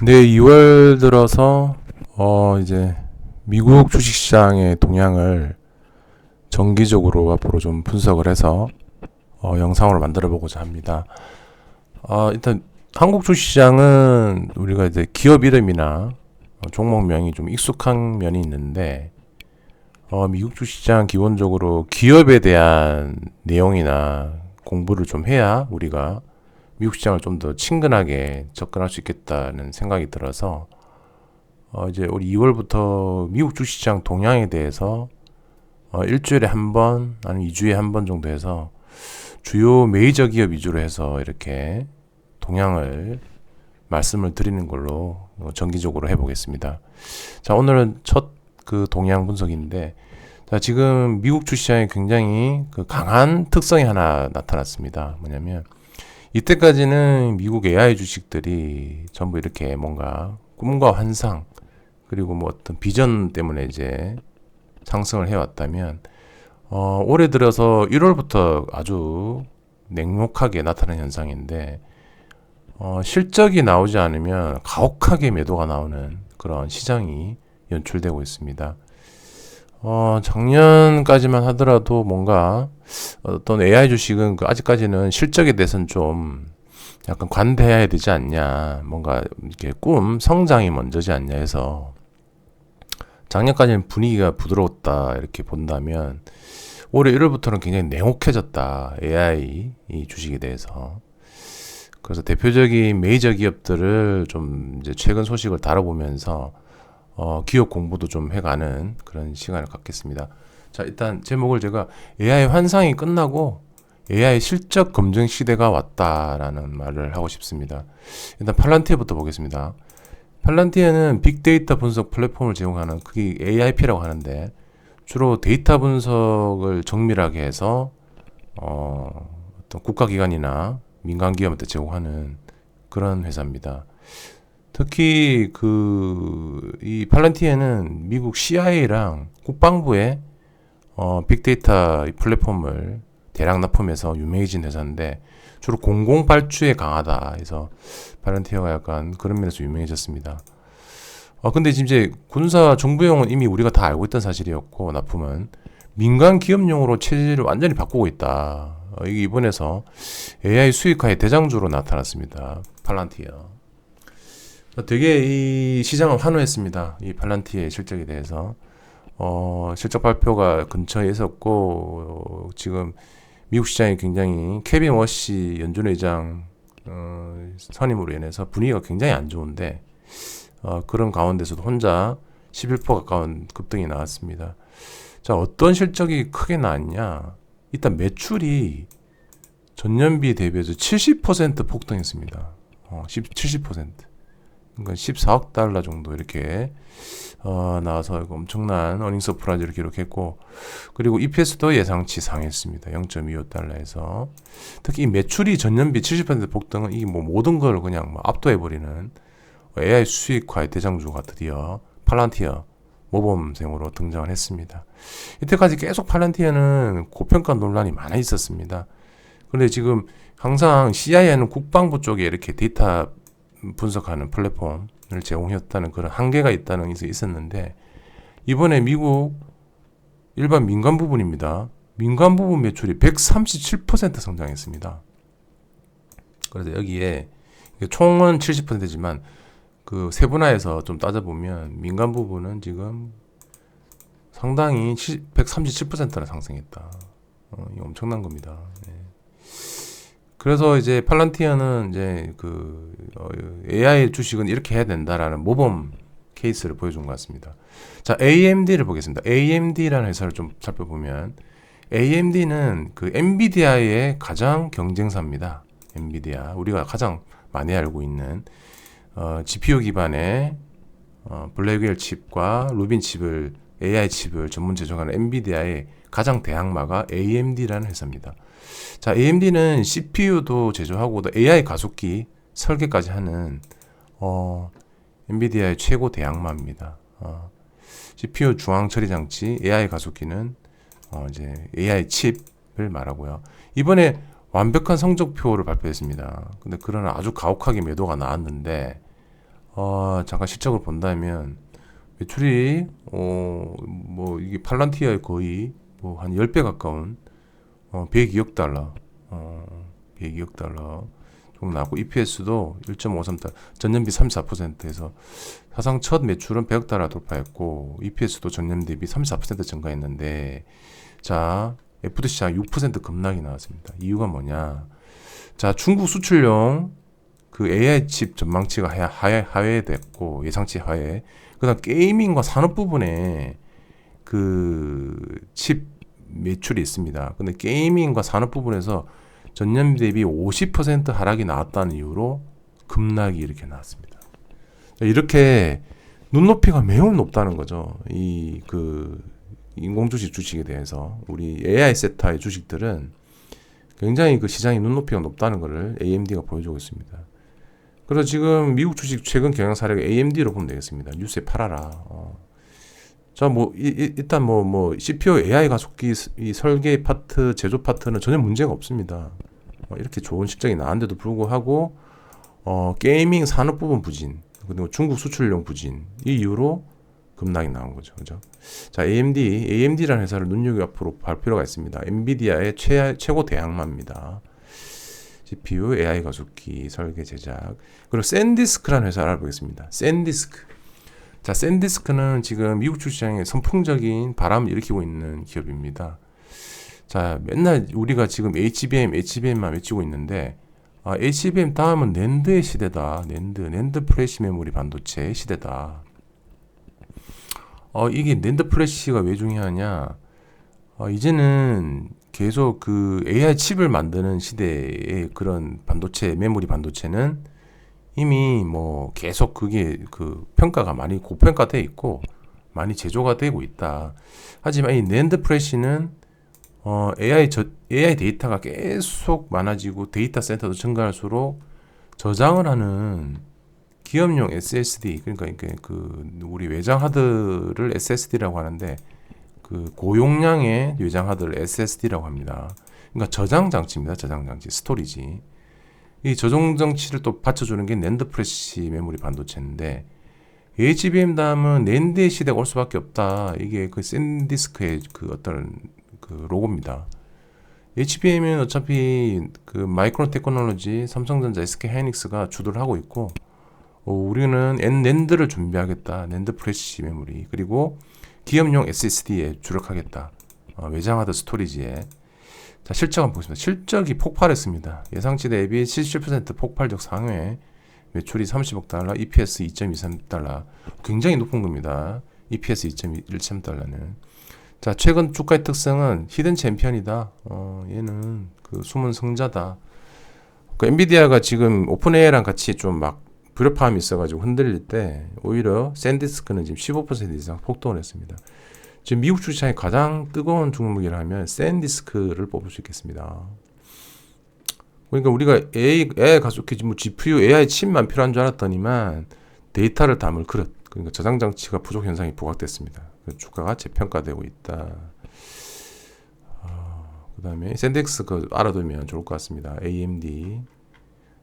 네, 2월 들어서 이제 미국 주식시장의 동향을 정기적으로 앞으로 좀 분석을 해서 영상으로 만들어 보고자 합니다. 일단 한국 주식시장은 우리가 이제 기업 이름이나 종목명이 좀 익숙한 면이 있는데 미국 주식시장 기본적으로 기업에 대한 내용이나 공부를 좀 해야 우리가 미국 시장을 좀 더 친근하게 접근할 수 있겠다는 생각이 들어서 이제 우리 2월부터 미국 주식시장 동향에 대해서 일주일에 한 번, 아니면 2주에 한 번 정도 해서 주요 메이저 기업 위주로 해서 이렇게 동향을 말씀을 드리는 걸로 정기적으로 해보겠습니다. 자, 오늘은 첫 그 동향 분석인데, 자, 지금 미국 주식시장에 굉장히 그 강한 특성이 하나 나타났습니다. 뭐냐면, 이때까지는 미국 AI 주식들이 전부 이렇게 뭔가 꿈과 환상, 그리고 뭐 어떤 비전 때문에 이제 상승을 해왔다면, 올해 들어서 1월부터 아주 냉혹하게 나타난 현상인데, 실적이 나오지 않으면 가혹하게 매도가 나오는 그런 시장이 연출되고 있습니다. 작년까지만 하더라도 뭔가 어떤 AI 주식은 아직까지는 실적에 대해서는 좀 약간 관대해야 되지 않냐, 뭔가 이렇게 성장이 먼저지 않냐 해서 작년까지는 분위기가 부드러웠다 이렇게 본다면 올해 1월부터는 굉장히 냉혹해졌다, AI 이 주식에 대해서. 그래서 대표적인 메이저 기업들을 좀 이제 최근 소식을 다뤄보면서 기업 공부도 좀 해가는 그런 시간을 갖겠습니다. 자, 일단 제목을 제가 AI 환상이 끝나고 AI 실적 검증 시대가 왔다라는 말을 하고 싶습니다. 일단 팔란티어부터 보겠습니다. 팔란티어는 빅데이터 분석 플랫폼을 제공하는 그게 AIP라고 하는데 주로 데이터 분석을 정밀하게 해서 어떤 국가기관이나 민간기업한테 제공하는 그런 회사입니다. 특히 이 팔란티에는 미국 CIA랑 국방부의 빅데이터 플랫폼을 대량 납품해서 유명해진 회사인데 주로 공공 발주에 강하다 해서 팔란티어가 약간 그런 면에서 유명해졌습니다. 근데 지금 이제 군사 정부용은 이미 우리가 다 알고 있던 사실이었고, 납품은 민간 기업용으로 체질을 완전히 바꾸고 있다. 이게 이번에서 AI 수익화의 대장주로 나타났습니다. 팔란티어. 되게 이 시장은 환호했습니다. 이 팔란티의 실적에 대해서. 실적 발표가 근처에 있었고, 지금 미국 시장이 굉장히 케빈 워시 연준 회장 선임으로 인해서 분위기가 굉장히 안 좋은데, 그런 가운데서도 혼자 11% 가까운 급등이 나왔습니다. 자, 어떤 실적이 크게 나왔냐? 일단 매출이 전년비 대비해서 70% 폭등했습니다. 70%. 그러니까 14억 달러 정도 이렇게 나와서 엄청난 어닝 서프라이즈를 기록했고, 그리고 EPS도 예상치 상했습니다. 0.25달러에서. 특히 이 매출이 전년비 70% 폭등은 이 뭐 모든 걸 그냥 뭐 압도해버리는 AI 수익화의 대장주가 드디어 팔란티어 모범생으로 등장을 했습니다. 이때까지 계속 팔란티어는 고평가 논란이 많아 있었습니다. 그런데 지금 항상 CIA는 국방부 쪽에 이렇게 데이터 분석하는 플랫폼을 제공했다는 그런 한계가 있다는 것이 있었는데, 이번에 미국 일반 민간 부분입니다. 민간 부분 매출이 137% 성장했습니다. 그래서 여기에 총은 70%지만 그 세분화해서 좀 따져보면 민간 부분은 지금 상당히 137%나 상승했다. 이거 엄청난 겁니다. 네. 그래서 이제 팔란티어는 이제 AI 주식은 이렇게 해야 된다라는 모범 케이스를 보여준 것 같습니다. 자, AMD를 보겠습니다. AMD라는 회사를 좀 살펴보면 AMD는 그 엔비디아의 가장 경쟁사입니다. 엔비디아, 우리가 가장 많이 알고 있는 GPU 기반의 블랙웰 칩과 루빈 칩을 AI 칩을 전문 제조하는 엔비디아의 가장 대항마가 AMD라는 회사입니다. 자, AMD는 CPU도 제조하고 AI 가속기 설계까지 하는 엔비디아의 최고 대항마입니다. CPU 중앙 처리 장치, AI 가속기는 이제 AI 칩을 말하고요. 이번에 완벽한 성적표를 발표했습니다. 근데 그러나 아주 가혹하게 매도가 나왔는데 잠깐 실적을 본다면 매출이 뭐 이게 팔란티아의 거의 뭐 한 10배 가까운 102억 달러 102억 달러 좀 나고 EPS도 1.53달러 전년비 34%에서 사상 첫 매출은 100억 달러 돌파했고 EPS도 전년 대비 34% 증가했는데 자 FTSE 6% 급락이 나왔습니다. 이유가 뭐냐? 자 중국 수출용 그 AI 칩 전망치가 하회됐고 예상치 하회. 그다음 게이밍과 산업 부분에 그 칩 매출이 있습니다. 근데 게이밍과 산업 부분에서 전년 대비 50% 하락이 나왔다는 이유로 급락이 이렇게 나왔습니다. 이렇게 눈높이가 매우 높다는 거죠. 이 그 인공주식 주식에 대해서 우리 AI 섹터의 주식들은 굉장히 그 시장의 눈높이가 높다는 것을 AMD가 보여주고 있습니다. 그래서 지금 미국 주식 최근 경영 사례가 AMD로 보면 되겠습니다. 뉴스에 팔아라. 자, 뭐 일단 뭐 CPU AI 가속기 이 설계 파트, 제조 파트는 전혀 문제가 없습니다. 이렇게 좋은 실적이 나왔는데도 불구하고 게이밍 산업 부분 부진, 그리고 중국 수출용 부진 이 이유로 급락이 나온 거죠. 그죠? 자, AMD라는 회사를 눈여겨보도록 할 필요가 있습니다. 엔비디아의 최고 대항마입니다. CPU, AI 가속기, 설계, 제작. 그리고 샌디스크라는 회사를 알아보겠습니다. 샌디스크. 자, 샌디스크는 지금 미국 주시장에 선풍적인 바람을 일으키고 있는 기업입니다. 자, 맨날 우리가 지금 HBM만 외치고 있는데, HBM 다음은 낸드의 시대다. 낸드 플래시 메모리 반도체의 시대다. 이게 낸드 플래시가 왜 중요하냐? 이제는 계속 그 AI 칩을 만드는 시대의 그런 반도체, 메모리 반도체는 이미 뭐 계속 그게 그 평가가 많이 고평가되어 있고 많이 제조가 되고 있다. 하지만 이 낸드 플래시는 AI 데이터가 계속 많아지고 데이터 센터도 증가할수록 저장을 하는 기업용 SSD 그러니까 그 우리 외장 하드를 SSD라고 하는데 그 고용량의 외장 하드를 SSD라고 합니다. 그러니까 저장 장치입니다. 저장 장치, 스토리지. 이 저장 장치를 또 받쳐주는 게 낸드 플래시 메모리 반도체인데 HBM 다음은 낸드의 시대가 올 수밖에 없다. 이게 그 샌디스크의 그 어떤 그 로고입니다. HBM은 어차피 그 마이크론 테크놀로지, 삼성전자, SK 하이닉스가 주도를 하고 있고 우리는 낸드를 준비하겠다. 낸드 플래시 메모리 그리고 기업용 SSD에 주력하겠다. 외장하드 스토리지에. 자, 실적 한번 보겠습니다. 실적이 폭발했습니다. 예상치 대비 77% 폭발적 상회. 매출이 30억 달러, EPS 2.23달러. 굉장히 높은 겁니다. EPS 2.13달러는. 자, 최근 주가의 특성은 히든 챔피언이다. 얘는 그 숨은 승자다. 그 엔비디아가 지금 오픈AI랑 같이 좀 막 불협화음이 있어가지고 흔들릴 때 오히려 샌디스크는 지금 15% 이상 폭등을 했습니다. 지금 미국 주식시장의 가장 뜨거운 종목이라 하면 샌디스크를 뽑을 수 있겠습니다. 그러니까 우리가 AI 가속기 뭐 GPU, AI 칩만 필요한 줄 알았더니만 데이터를 담을 그릇, 그러니까 저장 장치가 부족 현상이 부각됐습니다. 주가가 재평가되고 있다. 그 다음에 샌디스크 알아두면 좋을 것 같습니다. AMD.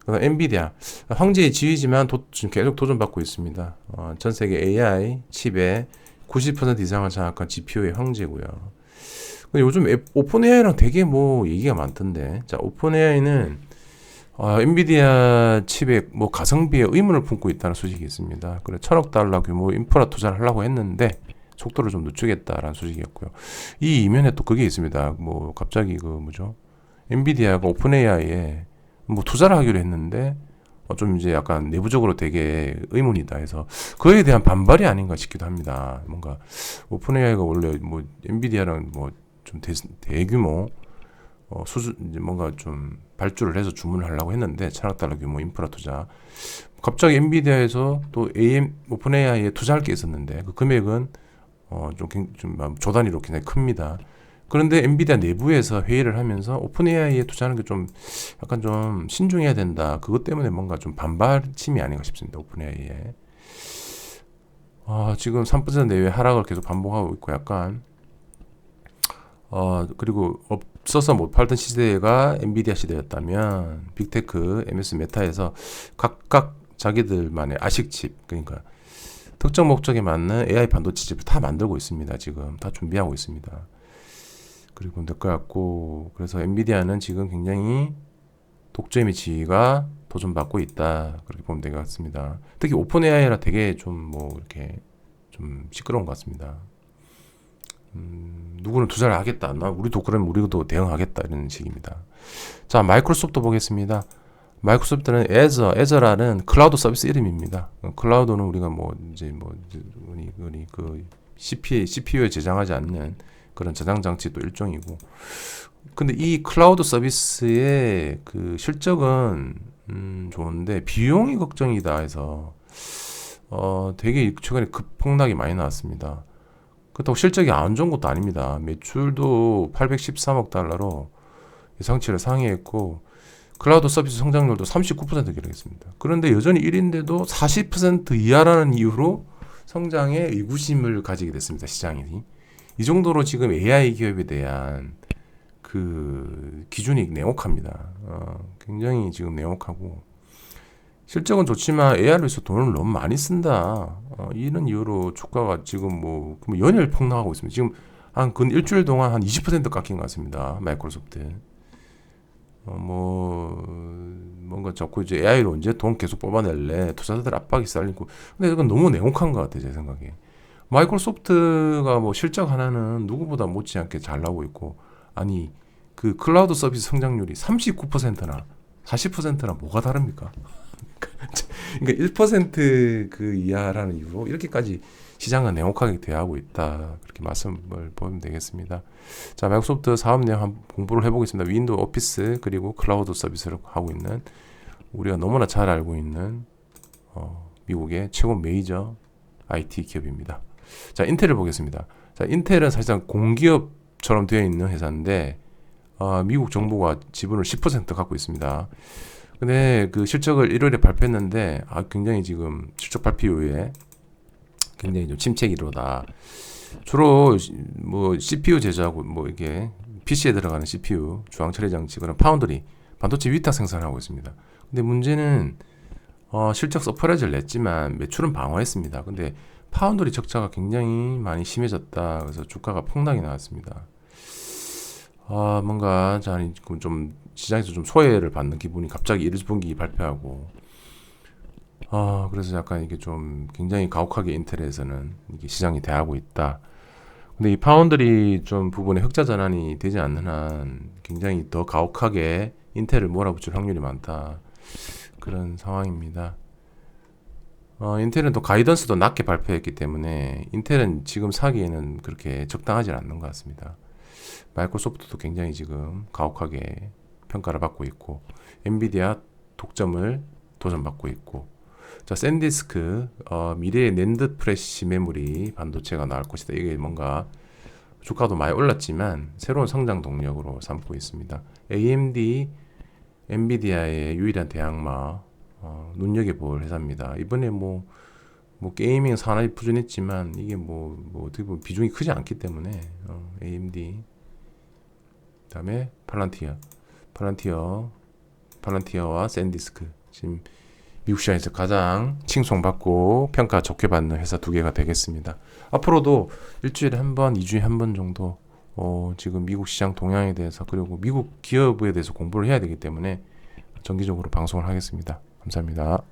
그다음 엔비디아 황제의 지위지만 지금 계속 도전받고 있습니다. 전 세계 AI 칩의 90% 이상을 장악한 GPU의 황제고요. 근데 요즘 오픈AI랑 되게 뭐 얘기가 많던데. 자, 오픈AI는 엔비디아 칩의 뭐 가성비에 의문을 품고 있다는 소식이 있습니다. 그래 1,000억 달러 규모 인프라 투자를 하려고 했는데 속도를 좀 늦추겠다라는 소식이었고요. 이 이면에 또 그게 있습니다. 뭐 갑자기 그 뭐죠? 엔비디아가 오픈AI에 뭐 투자를 하기로 했는데 좀 이제 약간 내부적으로 되게 의문이다 해서 그에 대한 반발이 아닌가 싶기도 합니다. 뭔가 오픈AI가 원래 뭐 엔비디아랑 뭐 좀 대규모 수준 이제 뭔가 좀 발주를 해서 주문을 하려고 했는데 1,000억 달러 규모 인프라 투자 갑자기 엔비디아에서 또 오픈AI에 투자할 게 있었는데 그 금액은 좀 조 단위로 굉장히 큽니다. 그런데 엔비디아 내부에서 회의를 하면서 오픈AI에 투자하는 게 좀 약간 좀 신중해야 된다. 그것 때문에 뭔가 좀 반발심이 아닌가 싶습니다. 오픈AI에. 지금 3% 내외 하락을 계속 반복하고 있고 약간 그리고 없어서 못 팔던 시대가 엔비디아 시대였다면 빅테크, MS 메타에서 각각 자기들만의 아식칩, 그러니까 특정 목적에 맞는 AI 반도체 칩을 다 만들고 있습니다. 지금 다 준비하고 있습니다. 그리고 될 것 같고, 그래서 엔비디아는 지금 굉장히 독점의 지위가 도전받고 있다, 그렇게 보면 될 것 같습니다. 특히 오픈 AI라 되게 좀 뭐 이렇게 좀 시끄러운 것 같습니다. 누구는 투자를 하겠다, 나 우리도 그러면 우리도 대응하겠다, 이런 식입니다. 자, 마이크로소프트 보겠습니다. 마이크로소프트는 에저라는 클라우드 서비스 이름입니다. 클라우드는 우리가 뭐 이제 우리 그 CPU에 저장하지 않는 그런 저장 장치도 일종이고. 근데 이 클라우드 서비스의 그 실적은 좋은데 비용이 걱정이다 해서 되게 최근에 급폭락이 많이 나왔습니다. 그렇다고 실적이 안 좋은 것도 아닙니다. 매출도 813억 달러로 예상치를 상회했고 클라우드 서비스 성장률도 39% 기록했습니다. 그런데 여전히 1인데도 40% 이하라는 이유로 성장에 의구심을 가지게 됐습니다. 시장이. 이 정도로 지금 AI 기업에 대한 그 기준이 냉혹합니다. 굉장히 지금 냉혹하고 실적은 좋지만 AI를 위해서 돈을 너무 많이 쓴다. 이런 이유로 주가가 지금 뭐 연일 폭락하고 있습니다. 지금 한 근 일주일 동안 한 20% 깎인 것 같습니다. 마이크로소프트. 뭔가 자꾸 이제 AI로 언제 돈 계속 뽑아낼래? 투자자들 압박이 쌓이고. 근데 이건 너무 냉혹한 것 같아요, 제 생각에. 마이크로소프트가 뭐 실적 하나는 누구보다 못지않게 잘 나오고 있고, 아니, 그 클라우드 서비스 성장률이 39%나 40%나 뭐가 다릅니까? 그러니까 1%그 이하라는 이유로 이렇게까지 시장은 냉혹하게 대하고 있다, 그렇게 말씀을 보면 되겠습니다. 자, 마이크로소프트 사업 내용 한번 공부를 해보겠습니다. 윈도우 오피스 그리고 클라우드 서비스를 하고 있는, 우리가 너무나 잘 알고 있는 미국의 최고 메이저 IT 기업입니다. 자, 인텔을 보겠습니다. 자, 인텔은 사실상 공기업처럼 되어 있는 회사인데 미국 정부가 지분을 10% 갖고 있습니다. 근데 그 실적을 1월에 발표했는데 굉장히 지금 실적 발표 이후에 굉장히 좀 침체기 이루다. 주로 뭐 CPU 제조하고 뭐 이게 PC에 들어가는 CPU, 중앙 처리 장치, 그런 파운드리, 반도체 위탁 생산을 하고 있습니다. 근데 문제는 실적 서프라이즈를 냈지만 매출은 방어했습니다. 근데 파운드리 적자가 굉장히 많이 심해졌다. 그래서 주가가 폭락이 나왔습니다. 뭔가 좀 시장에서 좀 소외를 받는 기분이, 갑자기 1분기 발표하고 그래서 약간 이게 좀 굉장히 가혹하게 인텔에서는 이게 시장이 대하고 있다. 근데 이 파운드리 좀 부분에 흑자 전환이 되지 않는 한 굉장히 더 가혹하게 인텔을 몰아붙일 확률이 많다, 그런 상황입니다. 인텔은 또 가이던스도 낮게 발표했기 때문에 인텔은 지금 사기에는 그렇게 적당하지 않는 것 같습니다. 마이크로소프트도 굉장히 지금 가혹하게 평가를 받고 있고, 엔비디아 독점을 도전받고 있고, 자, 샌디스크 미래의 낸드 프레시 메모리 반도체가 나올 것이다. 이게 뭔가 주가도 많이 올랐지만 새로운 성장 동력으로 삼고 있습니다. AMD, 엔비디아의 유일한 대항마, 눈여겨볼 회사입니다. 이번에 뭐 게이밍 산업이 부진했지만 이게 어떻게 보면 비중이 크지 않기 때문에 AMD, 그다음에 팔란티어와 샌디스크, 지금 미국 시장에서 가장 칭송받고 평가 좋게 받는 회사 두 개가 되겠습니다. 앞으로도 일주일에 한 번, 2주에 한 번 정도 지금 미국 시장 동향에 대해서, 그리고 미국 기업에 대해서 공부를 해야 되기 때문에 정기적으로 방송을 하겠습니다. 감사합니다.